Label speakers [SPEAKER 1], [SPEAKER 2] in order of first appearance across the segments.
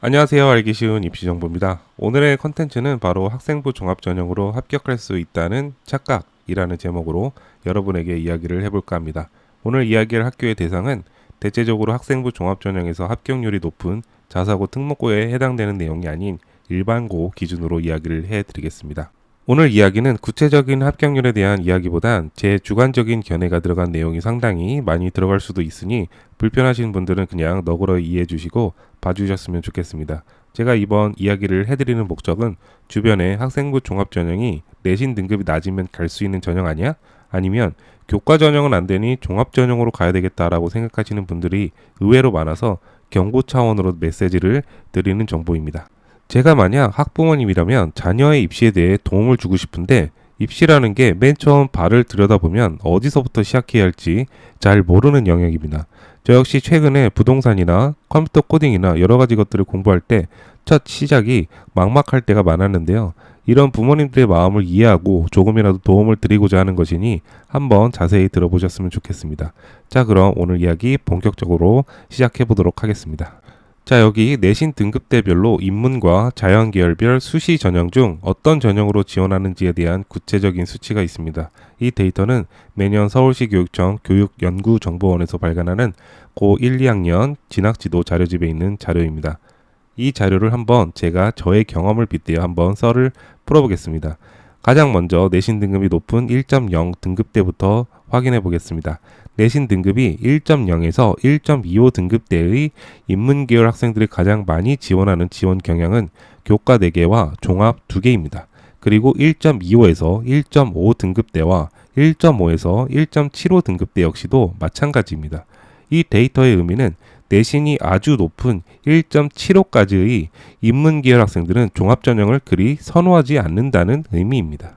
[SPEAKER 1] 안녕하세요. 알기 쉬운 입시정보입니다. 오늘의 컨텐츠는 바로 학생부 종합전형으로 합격할 수 있다는 착각이라는 제목으로 여러분에게 이야기를 해볼까 합니다. 오늘 이야기할 학교의 대상은 대체적으로 학생부 종합전형에서 합격률이 높은 자사고 특목고에 해당되는 내용이 아닌 일반고 기준으로 이야기를 해드리겠습니다. 오늘 이야기는 구체적인 합격률에 대한 이야기보단 제 주관적인 견해가 들어간 내용이 상당히 많이 들어갈 수도 있으니 불편하신 분들은 그냥 너그러이 이해해 주시고 봐주셨으면 좋겠습니다. 제가 이번 이야기를 해드리는 목적은 주변에 학생부 종합전형이 내신 등급이 낮으면 갈 수 있는 전형 아니야? 아니면 교과 전형은 안 되니 종합 전형으로 가야 되겠다라고 생각하시는 분들이 의외로 많아서 경고 차원으로 메시지를 드리는 정보입니다. 제가 만약 학부모님이라면 자녀의 입시에 대해 도움을 주고 싶은데 입시라는 게 맨 처음 발을 들여다보면 어디서부터 시작해야 할지 잘 모르는 영역입니다. 저 역시 최근에 부동산이나 컴퓨터 코딩이나 여러 가지 것들을 공부할 때 첫 시작이 막막할 때가 많았는데요. 이런 부모님들의 마음을 이해하고 조금이라도 도움을 드리고자 하는 것이니 한번 자세히 들어보셨으면 좋겠습니다. 자, 그럼 오늘 이야기 본격적으로 시작해 보도록 하겠습니다. 자, 여기 내신 등급대별로 인문과 자연계열별 수시 전형 중 어떤 전형으로 지원하는지에 대한 구체적인 수치가 있습니다. 이 데이터는 매년 서울시 교육청 교육연구정보원에서 발간하는 고1, 2학년 진학지도 자료집에 있는 자료입니다. 이 자료를 한번 제가 저의 경험을 빗대어 한번 썰을 풀어보겠습니다. 가장 먼저 내신 등급이 높은 1.0 등급대부터 확인해 보겠습니다. 내신 등급이 1.0에서 1.25 등급대의 인문계열 학생들이 가장 많이 지원하는 지원 경향은 교과 4개와 종합 2개입니다. 그리고 1.25에서 1.5 등급대와 1.5에서 1.75 등급대 역시도 마찬가지입니다. 이 데이터의 의미는 내신이 아주 높은 1.75까지의 인문계열 학생들은 종합전형을 그리 선호하지 않는다는 의미입니다.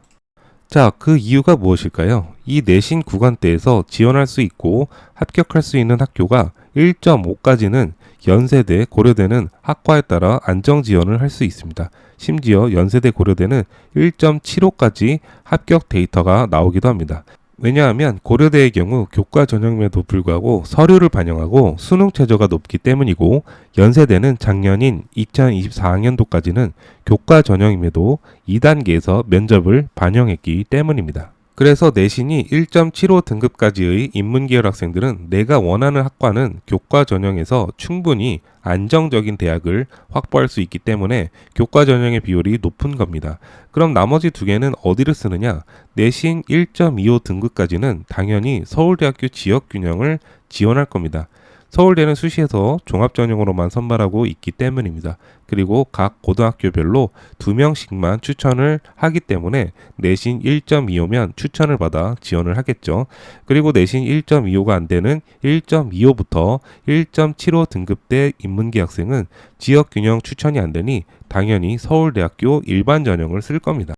[SPEAKER 1] 자, 그 이유가 무엇일까요? 이 내신 구간대에서 지원할 수 있고 합격할 수 있는 학교가 1.5까지는 연세대, 고려대는 학과에 따라 안정 지원을 할 수 있습니다. 심지어 연세대, 고려대는 1.75까지 합격 데이터가 나오기도 합니다. 왜냐하면 고려대의 경우 교과 전형임에도 불구하고 서류를 반영하고 수능 최저가 높기 때문이고 연세대는 작년인 2024학년도까지는 교과 전형임에도 2단계에서 면접을 반영했기 때문입니다. 그래서 내신이 1.75 등급까지의 인문계열 학생들은 내가 원하는 학과는 교과 전형에서 충분히 안정적인 대학을 확보할 수 있기 때문에 교과 전형의 비율이 높은 겁니다. 그럼 나머지 두 개는 어디를 쓰느냐? 내신 1.25 등급까지는 당연히 서울대학교 지역균형을 지원할 겁니다. 서울대는 수시에서 종합전형으로만 선발하고 있기 때문입니다. 그리고 각 고등학교별로 2명씩만 추천을 하기 때문에 내신 1.25면 추천을 받아 지원을 하겠죠. 그리고 내신 1.25가 안 되는 1.25부터 1.75 등급대 인문계 학생은 지역균형 추천이 안 되니 당연히 서울대학교 일반 전형을 쓸 겁니다.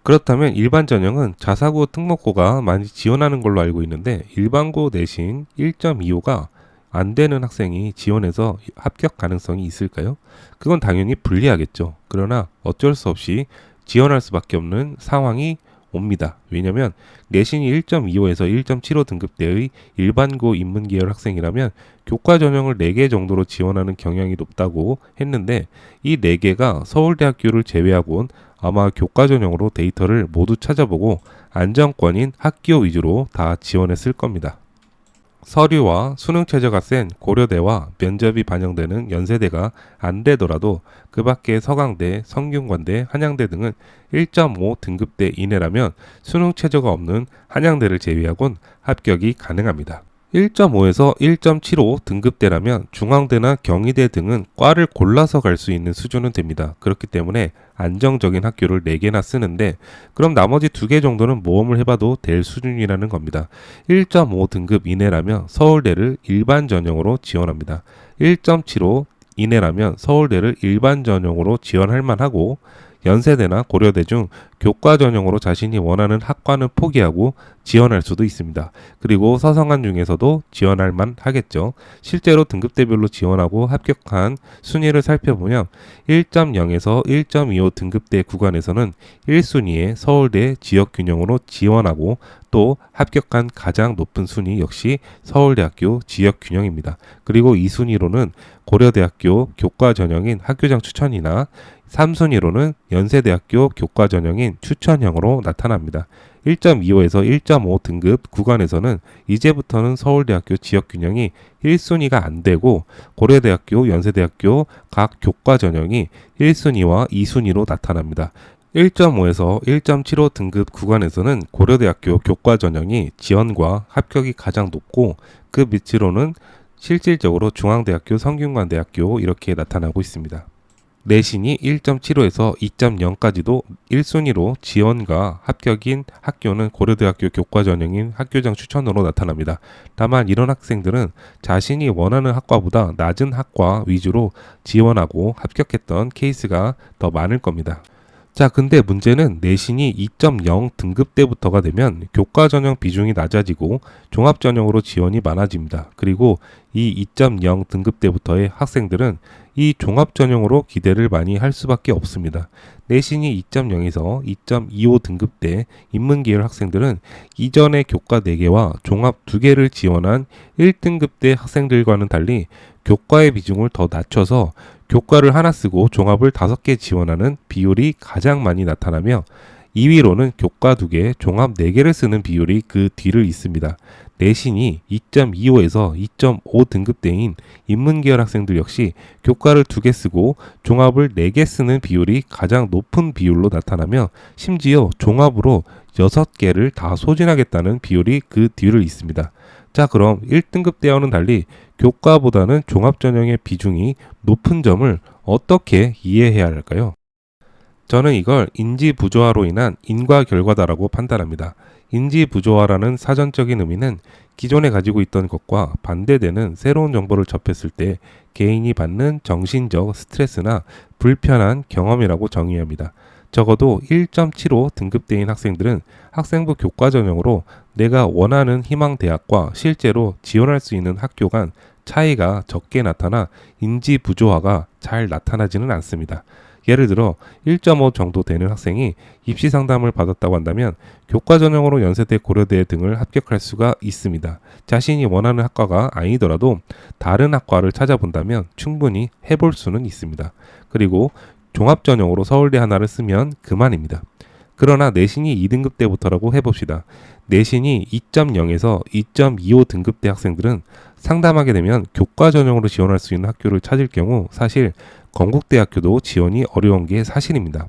[SPEAKER 1] 그렇다면 일반 전형은 자사고 특목고가 많이 지원하는 걸로 알고 있는데 일반고 내신 1.25가 안 되는 학생이 지원해서 합격 가능성이 있을까요? 그건 당연히 불리하겠죠. 그러나 어쩔 수 없이 지원할 수밖에 없는 상황이 옵니다. 왜냐하면 내신이 1.25에서 1.75 등급대의 일반고 인문계열 학생이라면 교과 전형을 4개 정도로 지원하는 경향이 높다고 했는데 이 4개가 서울대학교를 제외하고는 아마 교과 전형으로 데이터를 모두 찾아보고 안정권인 학교 위주로 다 지원했을 겁니다. 서류와 수능 최저가 센 고려대와 면접이 반영되는 연세대가 안 되더라도 그 밖에 서강대, 성균관대, 한양대 등은 1.5 등급대 이내라면 수능 최저가 없는 한양대를 제외하곤 합격이 가능합니다. 1.5에서 1.75 등급대라면 중앙대나 경희대 등은 과를 골라서 갈 수 있는 수준은 됩니다. 그렇기 때문에 안정적인 학교를 4개나 쓰는데 그럼 나머지 2개 정도는 모험을 해봐도 될 수준이라는 겁니다. 1.5 등급 이내라면 서울대를 일반 전형으로 지원합니다. 1.75 이내라면 서울대를 일반 전형으로 지원할 만하고 연세대나 고려대 중 교과 전형으로 자신이 원하는 학과는 포기하고 지원할 수도 있습니다. 그리고 서성한 중에서도 지원할 만 하겠죠. 실제로 등급대별로 지원하고 합격한 순위를 살펴보면 1.0에서 1.25 등급대 구간에서는 1순위에 서울대 지역균형으로 지원하고 또 합격한 가장 높은 순위 역시 서울대학교 지역균형입니다. 그리고 2순위로는 고려대학교 교과 전형인 학교장 추천이나 3순위로는 연세대학교 교과 전형인 추천형으로 나타납니다. 1.25에서 1.5 등급 구간에서는 이제부터는 서울대학교 지역균형이 1순위가 안 되고 고려대학교, 연세대학교 각 교과 전형이 1순위와 2순위로 나타납니다. 1.5에서 1.75 등급 구간에서는 고려대학교 교과 전형이 지원과 합격이 가장 높고 그 밑으로는 실질적으로 중앙대학교, 성균관대학교 이렇게 나타나고 있습니다. 내신이 1.75에서 2.0까지도 1순위로 지원과 합격인 학교는 고려대학교 교과 전형인 학교장 추천으로 나타납니다. 다만 이런 학생들은 자신이 원하는 학과보다 낮은 학과 위주로 지원하고 합격했던 케이스가 더 많을 겁니다. 자, 근데 문제는 내신이 2.0 등급 때부터가 되면 교과 전형 비중이 낮아지고 종합 전형으로 지원이 많아집니다. 그리고 이 2.0 등급 때부터의 학생들은 이 종합 전형으로 기대를 많이 할 수밖에 없습니다. 내신이 2.0에서 2.25 등급 때 인문계열 학생들은 이전의 교과 4개와 종합 2개를 지원한 1등급 때 학생들과는 달리 교과의 비중을 더 낮춰서 교과를 하나 쓰고 종합을 5개 지원하는 비율이 가장 많이 나타나며 2위로는 교과 2개, 종합 4개를 쓰는 비율이 그 뒤를 잇습니다. 내신이 2.25에서 2.5 등급대인 인문계열 학생들 역시 교과를 2개 쓰고 종합을 4개 쓰는 비율이 가장 높은 비율로 나타나며 심지어 종합으로 6개를 다 소진하겠다는 비율이 그 뒤를 잇습니다. 자, 그럼 1등급 때와는 달리 교과보다는 종합전형의 비중이 높은 점을 어떻게 이해해야 할까요? 저는 이걸 인지 부조화로 인한 인과 결과다라고 판단합니다. 인지 부조화라는 사전적인 의미는 기존에 가지고 있던 것과 반대되는 새로운 정보를 접했을 때 개인이 받는 정신적 스트레스나 불편한 경험이라고 정의합니다. 적어도 1.75 등급대인 학생들은 학생부 교과 전형으로 내가 원하는 희망 대학과 실제로 지원할 수 있는 학교 간 차이가 적게 나타나 인지 부조화가 잘 나타나지는 않습니다. 예를 들어 1.5 정도 되는 학생이 입시 상담을 받았다고 한다면 교과 전형으로 연세대, 고려대 등을 합격할 수가 있습니다. 자신이 원하는 학과가 아니더라도 다른 학과를 찾아본다면 충분히 해볼 수는 있습니다. 그리고 종합 전형으로 서울대 하나를 쓰면 그만입니다. 그러나 내신이 2등급 때부터라고 해봅시다. 내신이 2.0에서 2.25 등급대 학생들은 상담하게 되면 교과 전형으로 지원할 수 있는 학교를 찾을 경우 사실 건국대학교도 지원이 어려운 게 사실입니다.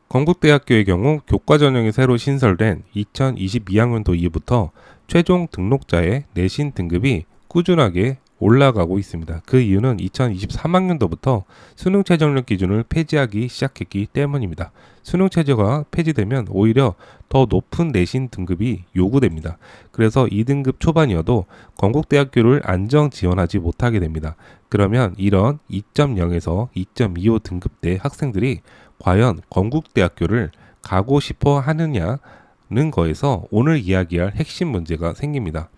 [SPEAKER 1] 건국대학교의 경우 교과 전형이 새로 신설된 2022학년도 이후부터 최종 등록자의 내신 등급이 꾸준하게 올라가고 있습니다. 그 이유는 2023학년도부터 수능 최저능력 기준을 폐지하기 시작했기 때문입니다. 수능 최저가 폐지되면 오히려 더 높은 내신 등급이 요구됩니다. 그래서 2등급 초반이어도 건국대학교를 안정 지원하지 못하게 됩니다. 그러면 이런 2.0에서 2.25 등급대 학생들이 과연 건국대학교를 가고 싶어 하느냐는 거에서 오늘 이야기할 핵심 문제가 생깁니다.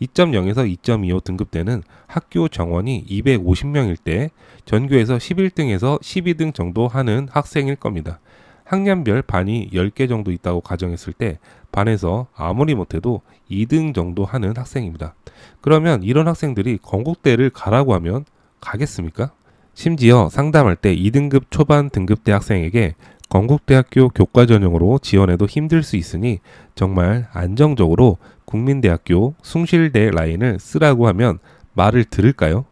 [SPEAKER 1] 2.0에서 2.25 등급대는 학교 정원이 250명일 때 전교에서 11등에서 12등 정도 하는 학생일 겁니다. 학년별 반이 10개 정도 있다고 가정했을 때 반에서 아무리 못해도 2등 정도 하는 학생입니다. 그러면 이런 학생들이 건국대를 가라고 하면 가겠습니까? 심지어 상담할 때 2등급 초반 등급대 학생에게 건국대학교 교과 전형으로 지원해도 힘들 수 있으니 정말 안정적으로 국민대학교 숭실대 라인을 쓰라고 하면 말을 들을까요?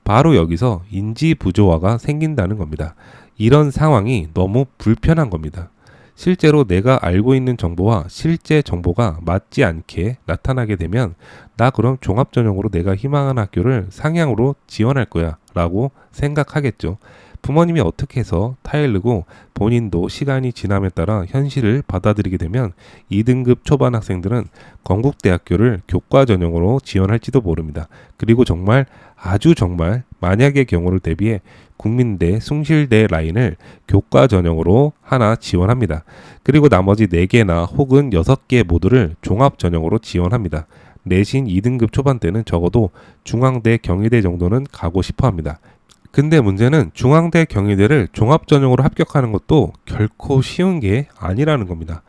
[SPEAKER 1] 바로 여기서 인지 부조화가 생긴다는 겁니다. 이런 상황이 너무 불편한 겁니다. 실제로 내가 알고 있는 정보와 실제 정보가 맞지 않게 나타나게 되면 나 그럼 종합전형으로 내가 희망하는 학교를 상향으로 지원할 거야 라고 생각하겠죠. 부모님이 어떻게 해서 타일르고 본인도 시간이 지남에 따라 현실을 받아들이게 되면 2등급 초반 학생들은 건국대학교를 교과 전형으로 지원할지도 모릅니다. 그리고 정말 아주 정말 만약의 경우를 대비해 국민대, 숭실대 라인을 교과 전형으로 하나 지원합니다. 그리고 나머지 4개나 혹은 6개 모두를 종합 전형으로 지원합니다. 내신 2등급 초반 때는 적어도 중앙대, 경희대 정도는 가고 싶어 합니다. 근데 문제는 중앙대, 경희대를 종합전형으로 합격하는 것도 결코 쉬운 게 아니라는 겁니다.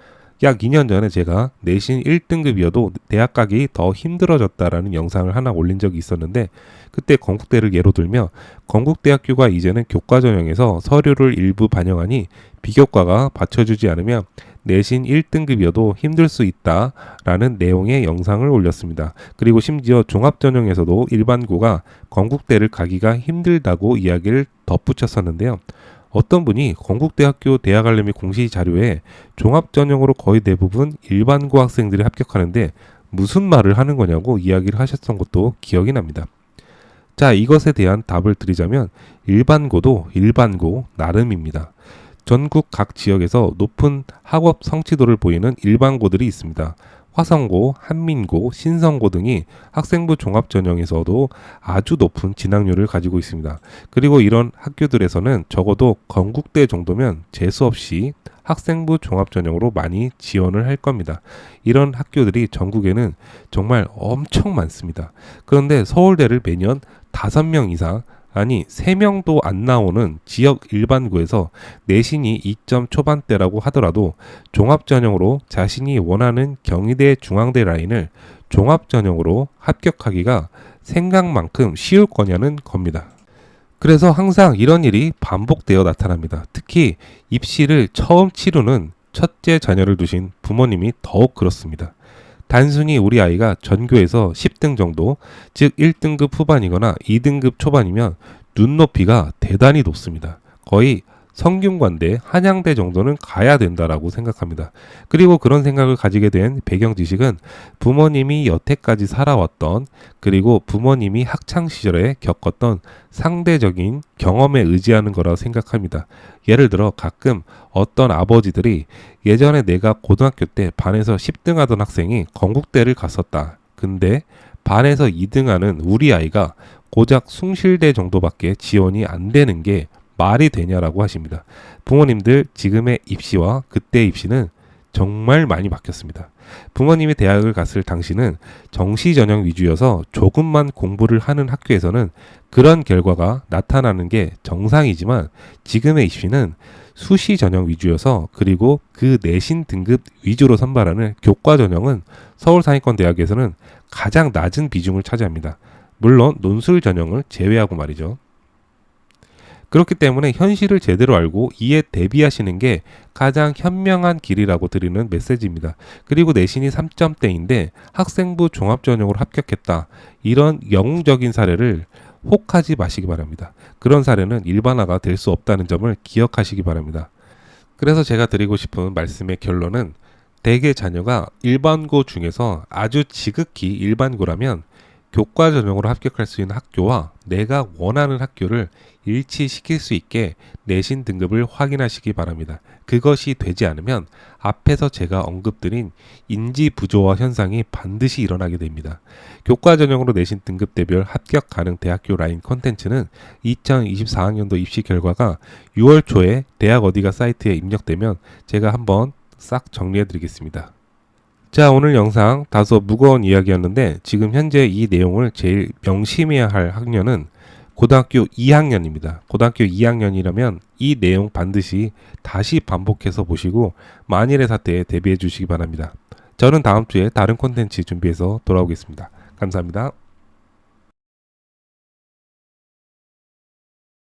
[SPEAKER 1] 약 2년 전에 제가 내신 1등급이어도 대학 가기 더 힘들어졌다라는 영상을 하나 올린 적이 있었는데, 그때 건국대를 예로 들며 건국대학교가 이제는 교과 전형에서 서류를 일부 반영하니 비교과가 받쳐주지 않으면 내신 1등급이어도 힘들 수 있다라는 내용의 영상을 올렸습니다. 그리고 심지어 종합전형에서도 일반고가 건국대를 가기가 힘들다고 이야기를 덧붙였었는데요. 어떤 분이 건국대학교 대학 알림이 공시 자료에 종합전형으로 거의 대부분 일반고 학생들이 합격하는데 무슨 말을 하는 거냐고 이야기를 하셨던 것도 기억이 납니다. 자, 이것에 대한 답을 드리자면 일반고도 일반고 나름입니다. 전국 각 지역에서 높은 학업 성취도를 보이는 일반고들이 있습니다. 화성고, 한민고, 신성고 등이 학생부 종합전형에서도 아주 높은 진학률을 가지고 있습니다. 그리고 이런 학교들에서는 적어도 건국대 정도면 재수없이 학생부 종합전형으로 많이 지원을 할 겁니다. 이런 학교들이 전국에는 정말 엄청 많습니다. 그런데 서울대를 매년 5명 이상, 아니 3명도 안 나오는 지역 일반고에서 내신이 2점 초반대라고 하더라도 종합전형으로 자신이 원하는 경희대 중앙대 라인을 종합전형으로 합격하기가 생각만큼 쉬울 거냐는 겁니다. 그래서 항상 이런 일이 반복되어 나타납니다. 특히 입시를 처음 치르는 첫째 자녀를 두신 부모님이 더욱 그렇습니다. 단순히 우리 아이가 전교에서 10등 정도, 즉 1등급 후반이거나 2등급 초반이면 눈높이가 대단히 높습니다. 거의 성균관대, 한양대 정도는 가야 된다라고 생각합니다. 그리고 그런 생각을 가지게 된 배경 지식은 부모님이 여태까지 살아왔던, 그리고 부모님이 학창 시절에 겪었던 상대적인 경험에 의지하는 거라고 생각합니다. 예를 들어 가끔 어떤 아버지들이 예전에 내가 고등학교 때 반에서 10등 하던 학생이 건국대를 갔었다. 근데 반에서 2등 하는 우리 아이가 고작 숭실대 정도밖에 지원이 안 되는 게 말이 되냐라고 하십니다. 부모님들 지금의 입시와 그때의 입시는 정말 많이 바뀌었습니다. 부모님이 대학을 갔을 당시는 정시 전형 위주여서 조금만 공부를 하는 학교에서는 그런 결과가 나타나는 게 정상이지만 지금의 입시는 수시 전형 위주여서, 그리고 그 내신 등급 위주로 선발하는 교과 전형은 서울 상위권 대학에서는 가장 낮은 비중을 차지합니다. 물론 논술 전형을 제외하고 말이죠. 그렇기 때문에 현실을 제대로 알고 이에 대비하시는 게 가장 현명한 길이라고 드리는 메시지입니다. 그리고 내신이 3점대인데 학생부 종합전형으로 합격했다. 이런 영웅적인 사례를 혹하지 마시기 바랍니다. 그런 사례는 일반화가 될 수 없다는 점을 기억하시기 바랍니다. 그래서 제가 드리고 싶은 말씀의 결론은, 대개 자녀가 일반고 중에서 아주 지극히 일반고라면 교과 전형으로 합격할 수 있는 학교와 내가 원하는 학교를 일치시킬 수 있게 내신 등급을 확인하시기 바랍니다. 그것이 되지 않으면 앞에서 제가 언급드린 인지 부조화 현상이 반드시 일어나게 됩니다. 교과 전형으로 내신 등급대별 합격 가능 대학교 라인 컨텐츠는 2024학년도 입시 결과가 6월 초에 대학 어디가 사이트에 입력되면 제가 한번 싹 정리해 드리겠습니다. 자, 오늘 영상 다소 무거운 이야기였는데 지금 현재 이 내용을 제일 명심해야 할 학년은 고등학교 2학년입니다. 고등학교 2학년이라면 이 내용 반드시 다시 반복해서 보시고 만일의 사태에 대비해 주시기 바랍니다. 저는 다음 주에 다른 콘텐츠 준비해서 돌아오겠습니다. 감사합니다.